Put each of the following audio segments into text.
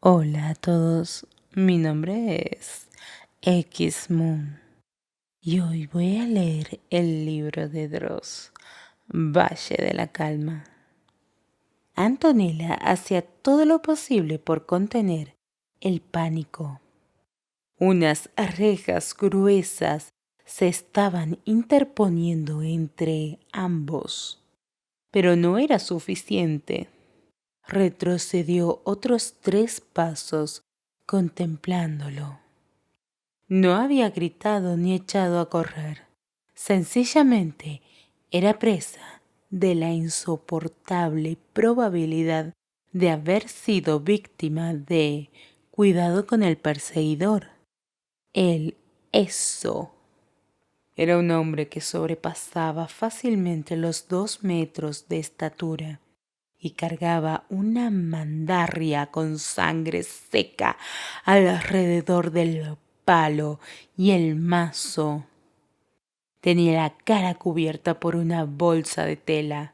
Hola a todos, mi nombre es X Moon y hoy voy a leer el libro de Dross, Valle de la Calma. Antonella hacía todo lo posible por contener el pánico. Unas rejas gruesas se estaban interponiendo entre ambos, pero no era suficiente. Retrocedió otros 3 pasos contemplándolo. No había gritado ni echado a correr. Sencillamente era presa de la insoportable probabilidad de haber sido víctima de cuidado con el perseguidor. El eso. Era un hombre que sobrepasaba fácilmente los 2 metros de estatura y cargaba una mandarria con sangre seca alrededor del palo y el mazo. Tenía la cara cubierta por una bolsa de tela,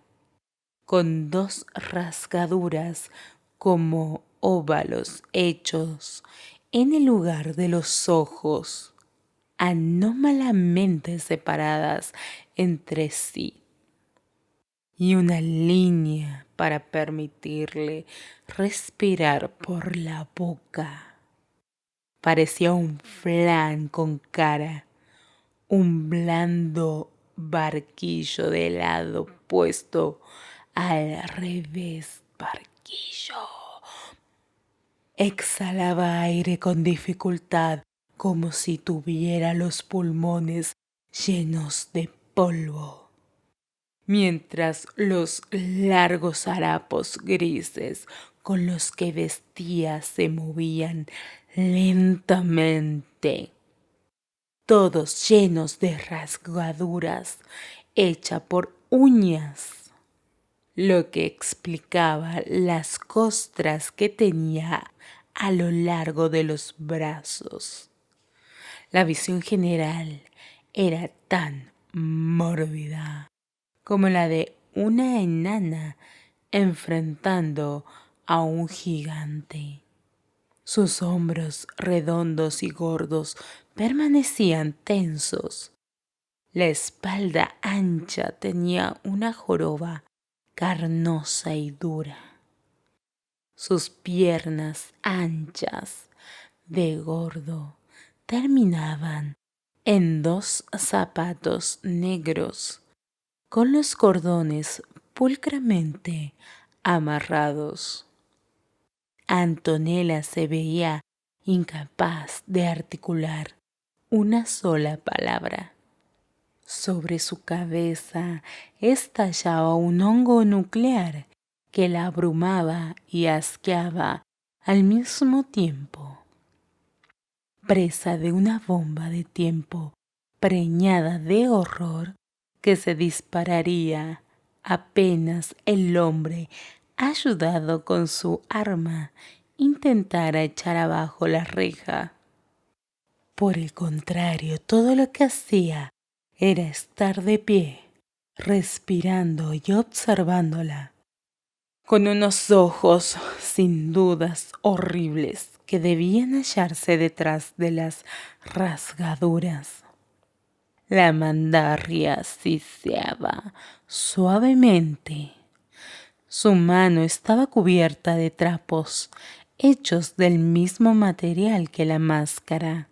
con 2 rasgaduras como óvalos hechos en el lugar de los ojos, anómalamente separadas entre sí, y una línea para permitirle respirar por la boca. Parecía un flan con cara, un blando barquillo de helado puesto al revés. Barquillo. Exhalaba aire con dificultad, como si tuviera los pulmones llenos de polvo, mientras los largos harapos grises con los que vestía se movían lentamente, todos llenos de rasgaduras hechas por uñas, lo que explicaba las costras que tenía a lo largo de los brazos. La visión general era tan mórbida como la de una enana enfrentando a un gigante. Sus hombros redondos y gordos permanecían tensos. La espalda ancha tenía una joroba carnosa y dura. Sus piernas anchas de gordo terminaban en 2 zapatos negros con los cordones pulcramente amarrados. Antonella se veía incapaz de articular una sola palabra. Sobre su cabeza estallaba un hongo nuclear que la abrumaba y asqueaba al mismo tiempo. Presa de una bomba de tiempo preñada de horror que se dispararía apenas el hombre, ayudado con su arma, intentara echar abajo la reja. Por el contrario, todo lo que hacía era estar de pie, respirando y observándola, con unos ojos sin dudas horribles que debían hallarse detrás de las rasgaduras. La mandarria siseaba suavemente. Su mano estaba cubierta de trapos hechos del mismo material que la máscara,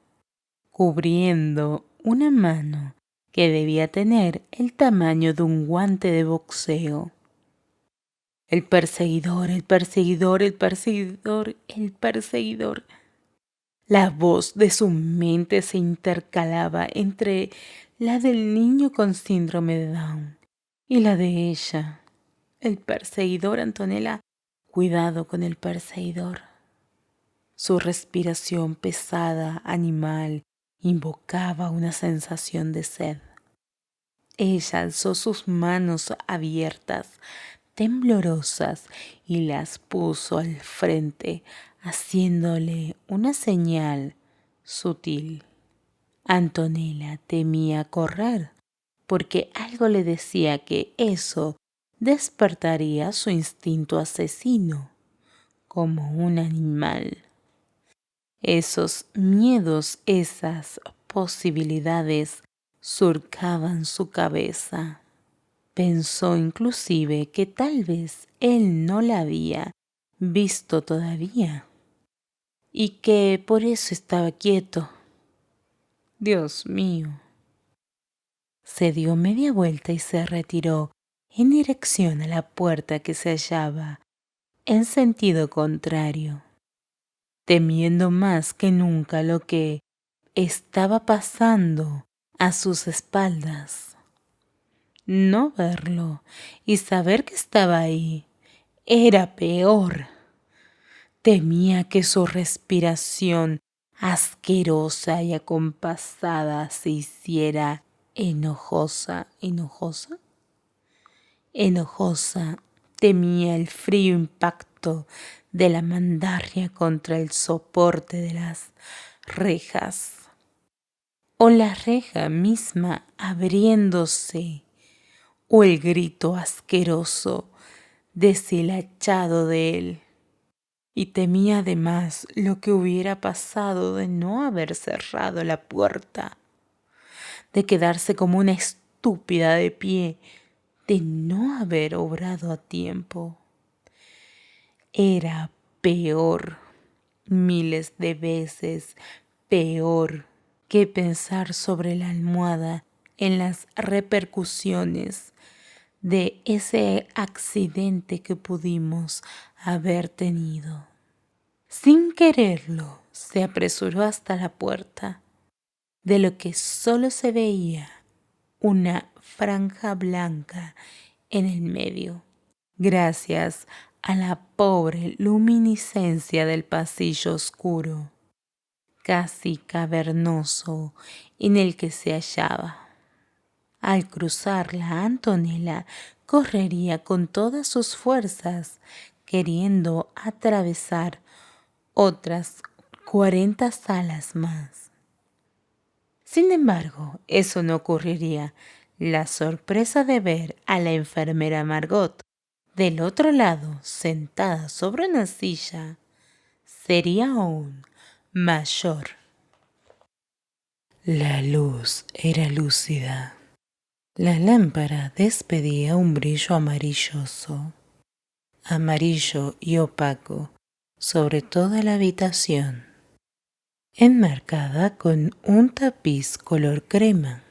cubriendo una mano que debía tener el tamaño de un guante de boxeo. El perseguidor, el perseguidor, el perseguidor, el perseguidor. La voz de su mente se intercalaba entre la del niño con síndrome de Down y la de ella. El perseguidor, Antonella, cuidado con el perseguidor. Su respiración pesada, animal, invocaba una sensación de sed. Ella alzó sus manos abiertas, temblorosas, y las puso al frente, haciéndole una señal sutil. Antonella temía correr, porque algo le decía que eso despertaría su instinto asesino, como un animal. Esos miedos, esas posibilidades surcaban su cabeza. Pensó inclusive que tal vez él no la había visto todavía y que por eso estaba quieto. Dios mío. Se dio media vuelta y se retiró en dirección a la puerta que se hallaba en sentido contrario, temiendo más que nunca lo que estaba pasando a sus espaldas. No verlo y saber que estaba ahí era peor. Temía que su respiración asquerosa y acompasada se hiciera enojosa. Temía el frío impacto de la mandarria contra el soporte de las rejas, o la reja misma abriéndose, o el grito asqueroso deshilachado de él. Y temía además lo que hubiera pasado de no haber cerrado la puerta, de quedarse como una estúpida de pie, de no haber obrado a tiempo. Era peor, miles de veces peor, que pensar sobre la almohada en las repercusiones de ese accidente que pudimos haber tenido. Sin quererlo, se apresuró hasta la puerta, de lo que solo se veía una franja blanca en el medio, gracias a la pobre luminiscencia del pasillo oscuro, casi cavernoso, en el que se hallaba. Al cruzarla, Antonella correría con todas sus fuerzas, queriendo atravesar otras 40 salas más. Sin embargo, eso no ocurriría. La sorpresa de ver a la enfermera Margot del otro lado, sentada sobre una silla, sería aún mayor. La luz era lúcida. La lámpara despedía un brillo amarilloso, amarillo y opaco, sobre toda la habitación, enmarcada con un tapiz color crema.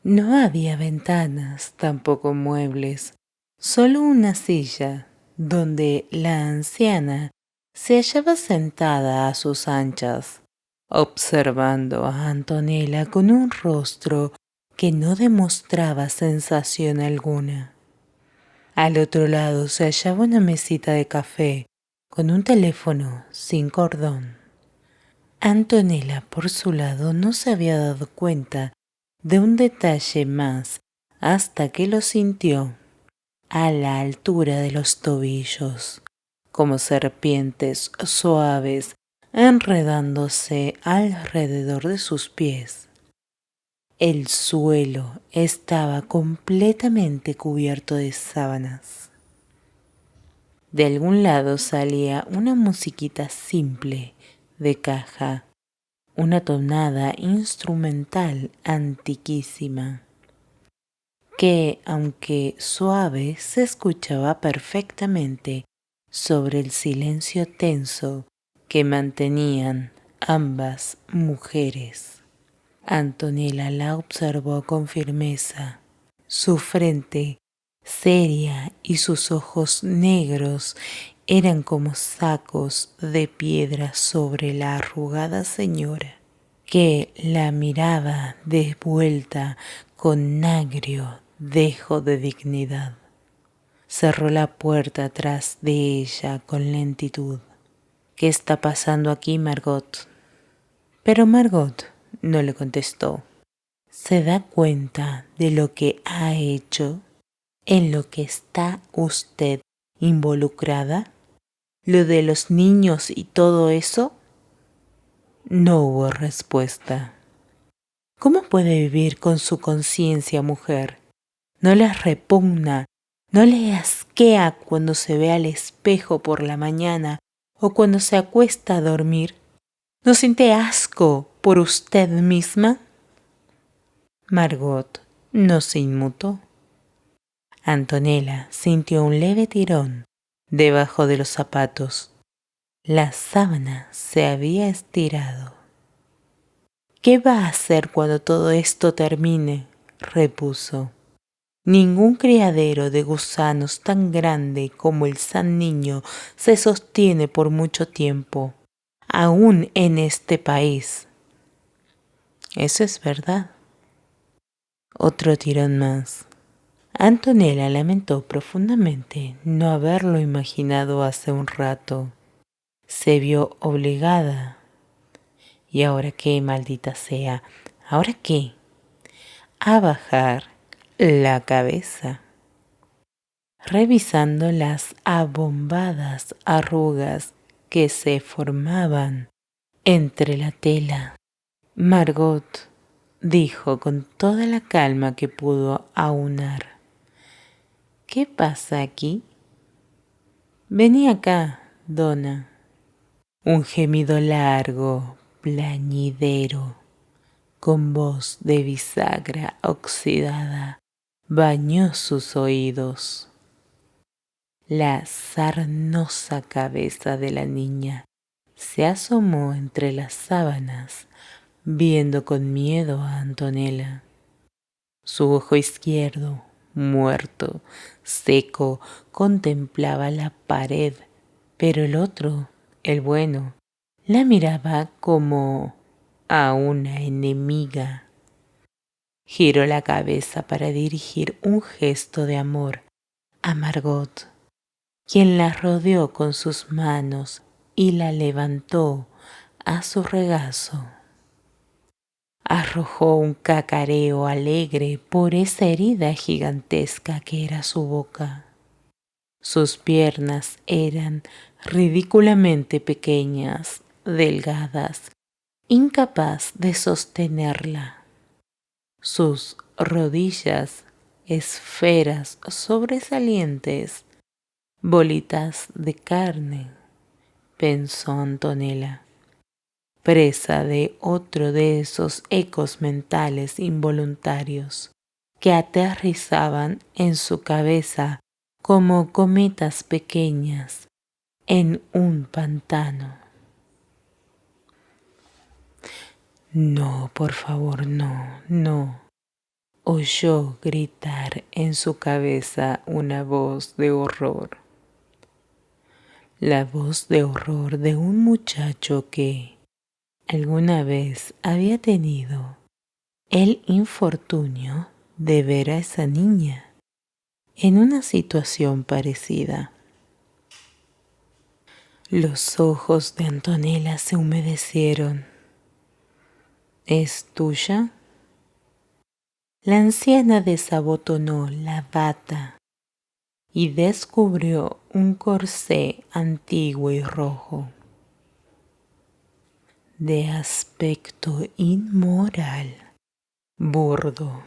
No había ventanas, tampoco muebles, solo una silla, donde la anciana se hallaba sentada a sus anchas, observando a Antonella con un rostro que no demostraba sensación alguna. Al otro lado se hallaba una mesita de café con un teléfono sin cordón. Antonella, por su lado, no se había dado cuenta de un detalle más hasta que lo sintió a la altura de los tobillos, como serpientes suaves enredándose alrededor de sus pies. El suelo estaba completamente cubierto de sábanas. De algún lado salía una musiquita simple de caja, una tonada instrumental antiquísima, que, aunque suave, se escuchaba perfectamente sobre el silencio tenso que mantenían ambas mujeres. Antonella la observó con firmeza. Su frente seria y sus ojos negros eran como sacos de piedra sobre la arrugada señora, que la miraba de vuelta con agrio dejo de dignidad. Cerró la puerta tras de ella con lentitud. «¿Qué está pasando aquí, Margot?» Pero Margot no le contestó. ¿Se da cuenta de lo que ha hecho? ¿En lo que está usted involucrada? ¿Lo de los niños y todo eso? No hubo respuesta. ¿Cómo puede vivir con su conciencia, mujer? ¿No le repugna, no le asquea cuando se ve al espejo por la mañana o cuando se acuesta a dormir? ¿No siente asco por usted misma? Margot no se inmutó. Antonella sintió un leve tirón debajo de los zapatos. La sábana se había estirado. ¿Qué va a hacer cuando todo esto termine?, repuso. Ningún criadero de gusanos tan grande como el San Niño se sostiene por mucho tiempo, aún en este país. Eso es verdad. Otro tirón más. Antonella lamentó profundamente no haberlo imaginado hace un rato. Se vio obligada. ¿Y ahora qué, maldita sea? ¿Ahora qué? A bajar la cabeza, revisando las abombadas arrugas que se formaban entre la tela. Margot dijo con toda la calma que pudo aunar: ¿Qué pasa aquí? Vení acá, dona. Un gemido largo, plañidero, con voz de bisagra oxidada, bañó sus oídos. La sarnosa cabeza de la niña se asomó entre las sábanas, viendo con miedo a Antonella. Su ojo izquierdo, muerto, seco, contemplaba la pared, pero el otro, el bueno, la miraba como a una enemiga. Giró la cabeza para dirigir un gesto de amor a Margot, quien la rodeó con sus manos y la levantó a su regazo. Arrojó un cacareo alegre por esa herida gigantesca que era su boca. Sus piernas eran ridículamente pequeñas, delgadas, incapaz de sostenerla. Sus rodillas, esferas sobresalientes, bolitas de carne, pensó Antonella, presa de otro de esos ecos mentales involuntarios que aterrizaban en su cabeza como cometas pequeñas en un pantano. No, por favor, no, no. Oyó gritar en su cabeza una voz de horror. La voz de horror de un muchacho que alguna vez había tenido el infortunio de ver a esa niña en una situación parecida. Los ojos de Antonella se humedecieron. ¿Es tuya? La anciana desabotonó la bata y descubrió un corsé antiguo y rojo. De aspecto inmoral, burdo.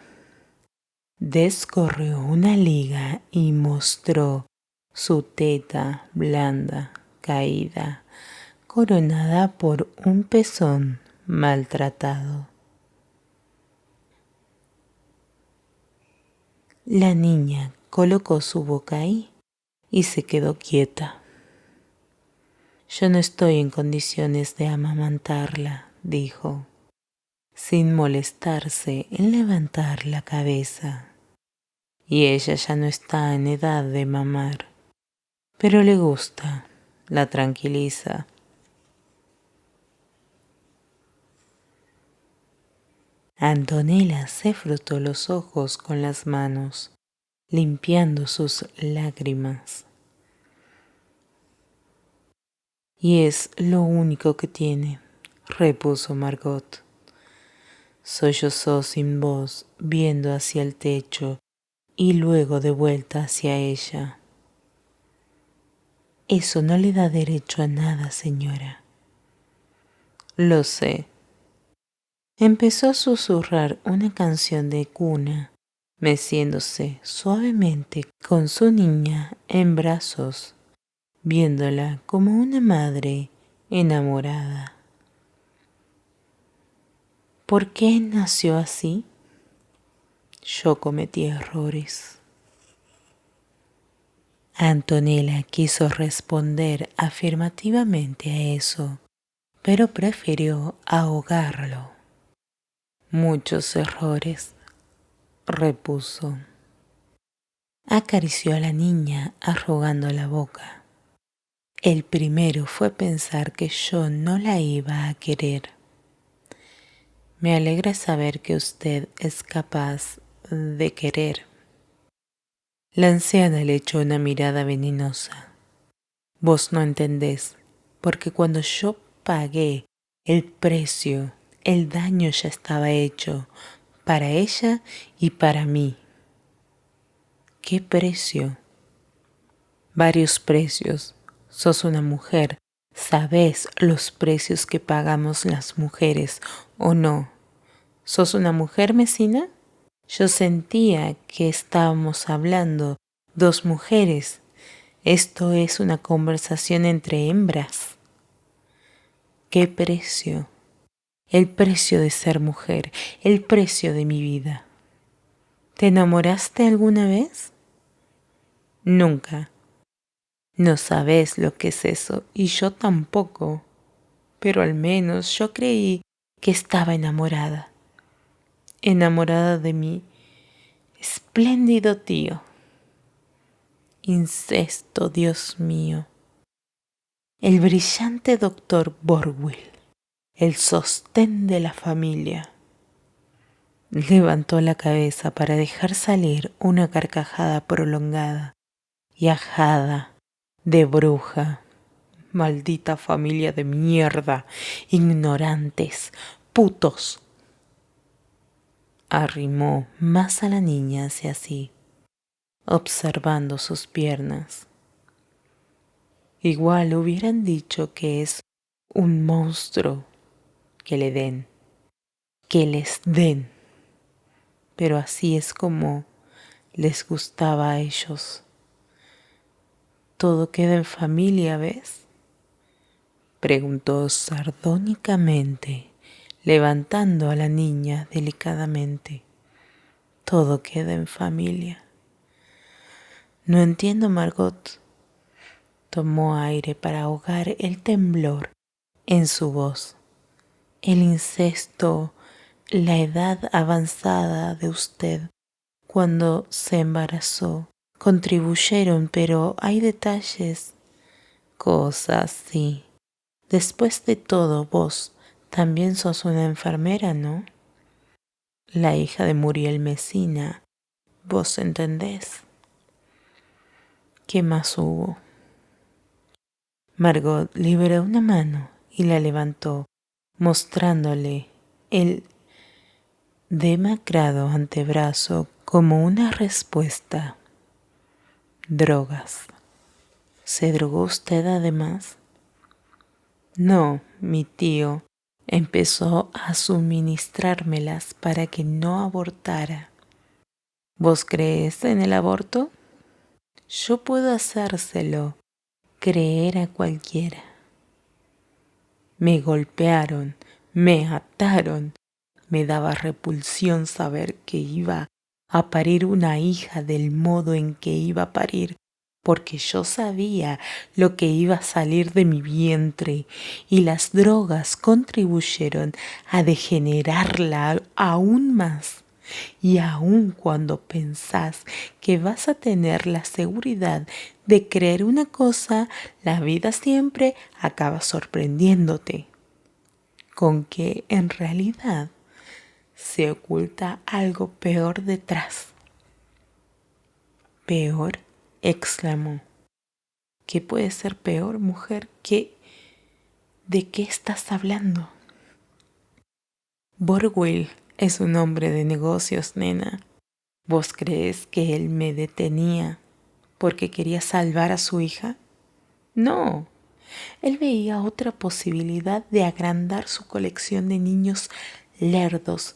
Descorrió una liga y mostró su teta blanda, caída, coronada por un pezón maltratado. La niña colocó su boca ahí y se quedó quieta. Yo no estoy en condiciones de amamantarla, dijo, sin molestarse en levantar la cabeza. Y ella ya no está en edad de mamar, pero le gusta, la tranquiliza. Antonella se frotó los ojos con las manos, limpiando sus lágrimas. Y es lo único que tiene, repuso Margot. Sollozó sin voz, viendo hacia el techo y luego de vuelta hacia ella. Eso no le da derecho a nada, señora. Lo sé. Empezó a susurrar una canción de cuna, meciéndose suavemente con su niña en brazos, viéndola como una madre enamorada. ¿Por qué nació así? Yo cometí errores. Antonella quiso responder afirmativamente a eso, pero prefirió ahogarlo. Muchos errores, repuso. Acarició a la niña arrugando la boca. El primero fue pensar que yo no la iba a querer. Me alegra saber que usted es capaz de querer. La anciana le echó una mirada venenosa. Vos no entendés, porque cuando yo pagué el precio, el daño ya estaba hecho, para ella y para mí. ¿Qué precio? Varios precios. Sos una mujer. ¿Sabés los precios que pagamos las mujeres o no? ¿Sos una mujer, Mesina? Yo sentía que estábamos hablando dos mujeres. Esto es una conversación entre hembras. ¿Qué precio? El precio de ser mujer, el precio de mi vida. ¿Te enamoraste alguna vez? Nunca. No sabes lo que es eso, y yo tampoco. Pero al menos yo creí que estaba enamorada. Enamorada de mi espléndido tío. Incesto, Dios mío. El brillante doctor Borwill, el sostén de la familia. Levantó la cabeza para dejar salir una carcajada prolongada y ajada de bruja. Maldita familia de mierda, ignorantes, putos. Arrimó más a la niña hacia sí, observando sus piernas. Igual hubieran dicho que es un monstruo. Que le den, que les den. Pero así es como les gustaba a ellos. Todo queda en familia, ¿ves? Preguntó sardónicamente, levantando a la niña delicadamente. Todo queda en familia. No entiendo, Margot. Tomó aire para ahogar el temblor en su voz. El incesto, la edad avanzada de usted cuando se embarazó, contribuyeron, pero hay detalles, cosas, sí. Después de todo, vos también sos una enfermera, ¿no? La hija de Muriel Mesina, vos entendés. ¿Qué más hubo? Margot liberó una mano y la levantó, mostrándole el demacrado antebrazo como una respuesta. Drogas. ¿Se drogó usted además? No, mi tío empezó a suministrármelas para que no abortara. ¿Vos crees en el aborto? Yo puedo hacérselo creer a cualquiera. Me golpearon, me ataron. Me daba repulsión saber que iba a parir una hija del modo en que iba a parir, porque yo sabía lo que iba a salir de mi vientre y las drogas contribuyeron a degenerarla aún más. Y aun cuando pensás que vas a tener la seguridad de creer una cosa, la vida siempre acaba sorprendiéndote con que en realidad se oculta algo peor detrás. ¿Peor? Exclamó. ¿Qué puede ser peor, mujer? ¿De qué estás hablando? Borwill es un hombre de negocios, nena. ¿Vos crees que él me detenía porque quería salvar a su hija? No. Él veía otra posibilidad de agrandar su colección de niños lerdos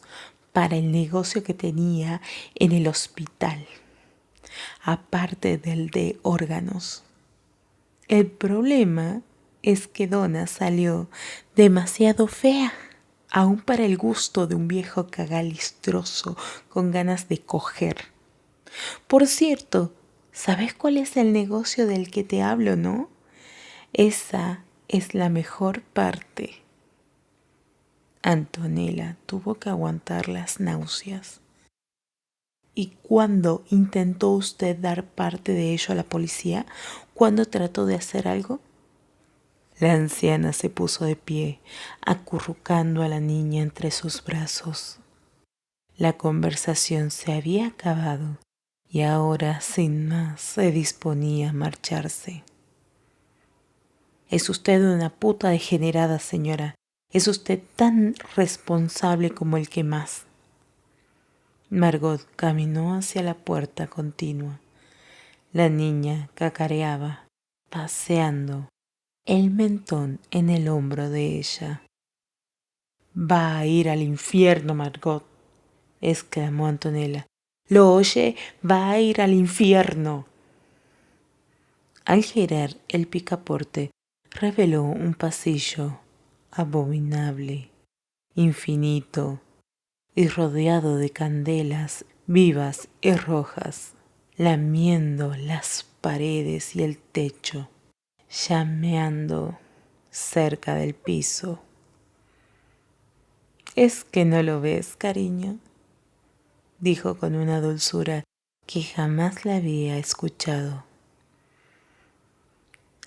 para el negocio que tenía en el hospital, aparte del de órganos. El problema es que Donna salió demasiado fea. aún para el gusto de un viejo cagalistroso con ganas de coger. Por cierto, ¿sabes cuál es el negocio del que te hablo, no? Esa es la mejor parte. Antonella tuvo que aguantar las náuseas. ¿Y cuándo intentó usted dar parte de ello a la policía? ¿Cuándo trató de hacer algo? La anciana se puso de pie, acurrucando a la niña entre sus brazos. La conversación se había acabado y ahora, sin más, se disponía a marcharse. Es usted una puta degenerada, señora. Es usted tan responsable como el que más. Margot caminó hacia la puerta continua. La niña cacareaba, paseando el mentón en el hombro de ella. «Va a ir al infierno, Margot», exclamó Antonella. «¿Lo oye? Va a ir al infierno». Al girar el picaporte, reveló un pasillo abominable, infinito y rodeado de candelas vivas y rojas, lamiendo las paredes y el techo, llameando cerca del piso. «¿Es que no lo ves, cariño?», dijo con una dulzura que jamás la había escuchado,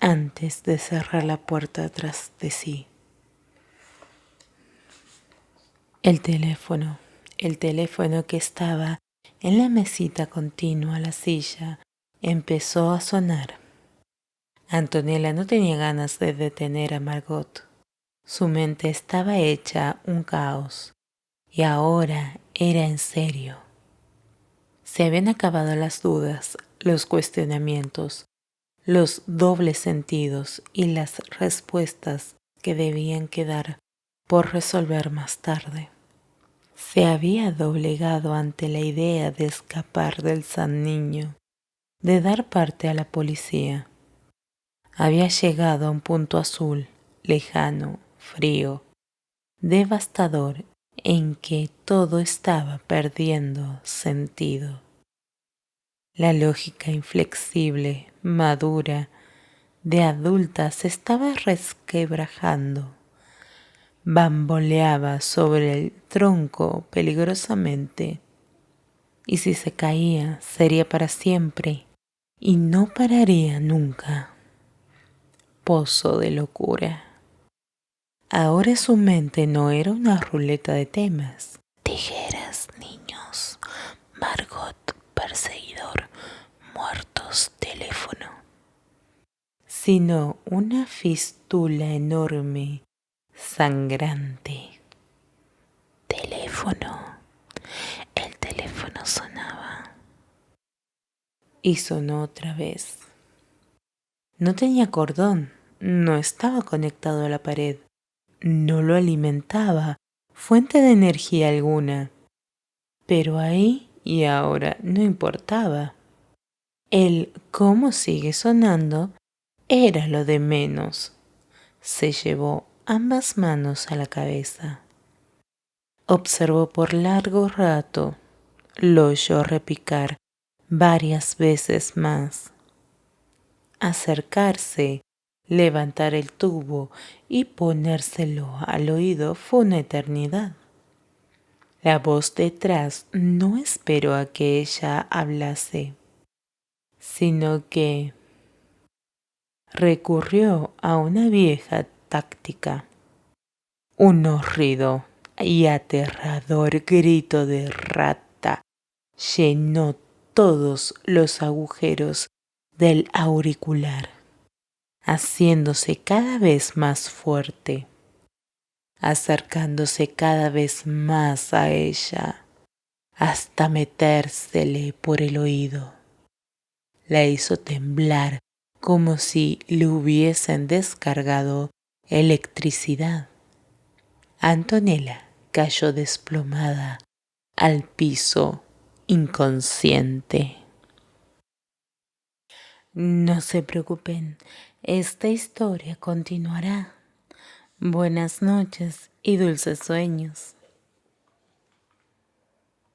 antes de cerrar la puerta tras de sí. El teléfono que estaba en la mesita contigua a la silla, empezó a sonar. Antonella no tenía ganas de detener a Margot. Su mente estaba hecha un caos, y ahora era en serio. Se habían acabado las dudas, los cuestionamientos, los dobles sentidos y las respuestas que debían quedar por resolver más tarde. Se había doblegado ante la idea de escapar del San Niño, de dar parte a la policía. Había llegado a un punto azul, lejano, frío, devastador, en que todo estaba perdiendo sentido. La lógica inflexible, madura, de adulta se estaba resquebrajando. Bamboleaba sobre el tronco peligrosamente, y si se caía sería para siempre y no pararía nunca. Pozo de locura. Ahora su mente no era una ruleta de temas. Tijeras, niños, Margot, perseguidor, muertos, teléfono. Sino una fístula enorme, sangrante. Teléfono. El teléfono sonaba. Y sonó otra vez. No tenía cordón, no estaba conectado a la pared, no lo alimentaba fuente de energía alguna. Pero ahí y ahora no importaba. El cómo sigue sonando era lo de menos. Se llevó ambas manos a la cabeza. Observó por largo rato, lo oyó repicar varias veces más. Acercarse, levantar el tubo y ponérselo al oído fue una eternidad. La voz detrás no esperó a que ella hablase, sino que recurrió a una vieja táctica. Un horrido y aterrador grito de rata llenó todos los agujeros del auricular, haciéndose cada vez más fuerte, acercándose cada vez más a ella, hasta metérsele por el oído. La hizo temblar como si le hubiesen descargado electricidad. Antonella cayó desplomada al piso, inconsciente. No se preocupen, esta historia continuará. Buenas noches y dulces sueños.